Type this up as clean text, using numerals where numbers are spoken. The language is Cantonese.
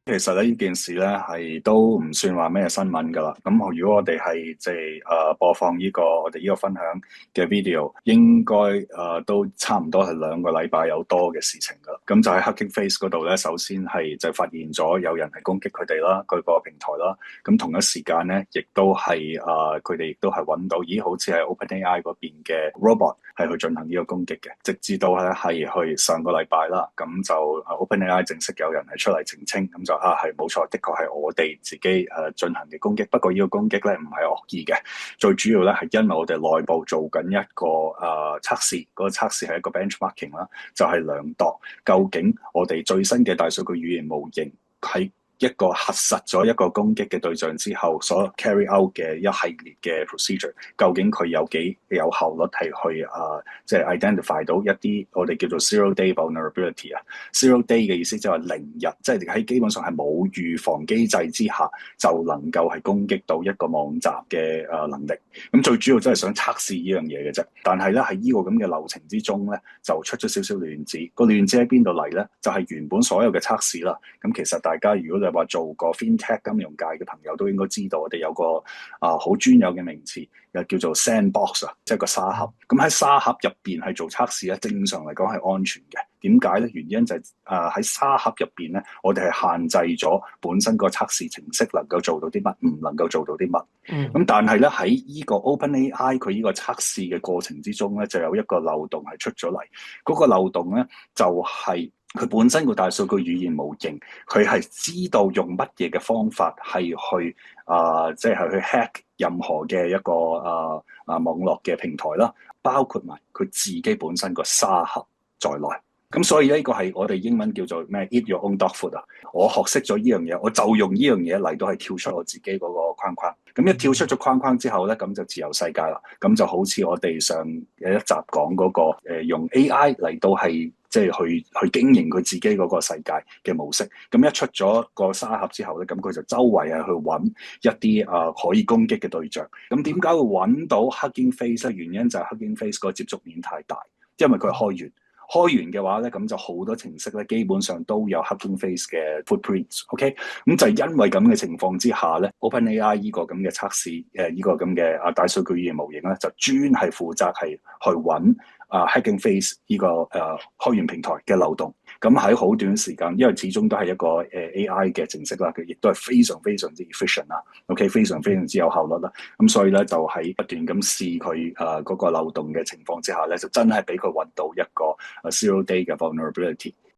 其實咧呢件事咧係都唔算話咩新聞噶啦。咁如果我哋係即係播放我哋呢個分享嘅 video，應該都差唔多係2個禮拜有多嘅事情噶啦。咁就喺 Hugging Face 嗰度咧，首先係就發現咗有人係攻擊佢哋啦，佢個平台啦。咁同一時間咧，亦都係佢哋亦都係揾到，咦，好似係 OpenAI 嗰邊嘅 robot 係去進行呢個攻擊嘅，直至到咧係去上個禮拜啦。咁就OpenAI 正式有人係出嚟澄清，咁就係冇錯，的確係我哋自己進行嘅攻擊。不過呢個攻擊咧唔係惡意嘅，最主要咧係因為我哋內部做緊一個測試，嗰個測試係一個 benchmarking 啦，就係量度究竟我哋最新嘅大數據語言模型喺一個核實咗一個攻擊嘅對象之後所 carry out 嘅一系列嘅 procedure， 究竟佢有幾有效率係去即係 identify 到一啲我哋叫做 zero day vulnerability 啊。zero day 嘅意思即係話0日，即係喺基本上係冇預防機制之下就能夠係攻擊到一個網站嘅能力。咁最主要真係想測試呢樣嘢嘅啫。但係咧喺呢個咁嘅流程之中咧，就出咗少少亂子。個亂子喺邊度嚟咧？就係原本所有嘅測試啦。咁其實大家如果話做過 FinTech 金融界嘅朋友都應該知道，我哋有個好專有嘅名詞，又叫做 Sandbox 啊，即係個沙盒。咁喺沙盒入邊係做測試咧，正常嚟講係安全嘅。點解咧？原因就係喺沙盒入邊咧，我哋係限制咗本身個測試程式能夠做到啲乜，唔能夠做到啲乜。咁但係咧喺呢個 OpenAI 佢呢個測試嘅過程之中咧，就有一個漏洞係出咗嚟。嗰個漏洞咧就係佢本身個大數據語言模型，佢係知道用乜嘢嘅方法係去即係去 hack 任何嘅一個網絡嘅平台啦，包括埋佢自己本身個沙盒在內。咁所以呢個係我哋英文叫做咩 eat your own dog food 啊！我學識咗呢樣嘢，我就用呢樣嘢嚟到係跳出我自己嗰個框框。咁一跳出咗框框之後咧，咁就自由世界啦。咁就好似我哋上有一集講嗰個用 AI 嚟到係即係去經營佢自己嗰個世界嘅模式。咁一出咗個沙盒之後咧，咁佢就周圍係去揾一啲可以攻擊嘅對象。咁點解會揾到 Hugging Face 咧？原因就係 Hugging Face 個接觸面太大，因為佢係開源。開完嘅話咧，咁就好多程式咧，基本上都有 Hugging Face 嘅 footprints。OK，咁就係因為咁嘅情況之下咧，OpenAI 呢個咁嘅測試，呢個咁嘅大數據語言模型咧，就專係負責係去揾Hugging Face 呢個開源平台嘅漏洞。咁喺好短時間，因為始終都係一個AI 嘅程式啦，佢亦都係非常非常之 efficient 啦，OK， 非常非常之有效率啦。咁所以咧就喺不斷咁試佢嗰個漏洞嘅情況之下咧，就真係俾佢揾到一個zero day 嘅 vulnerability。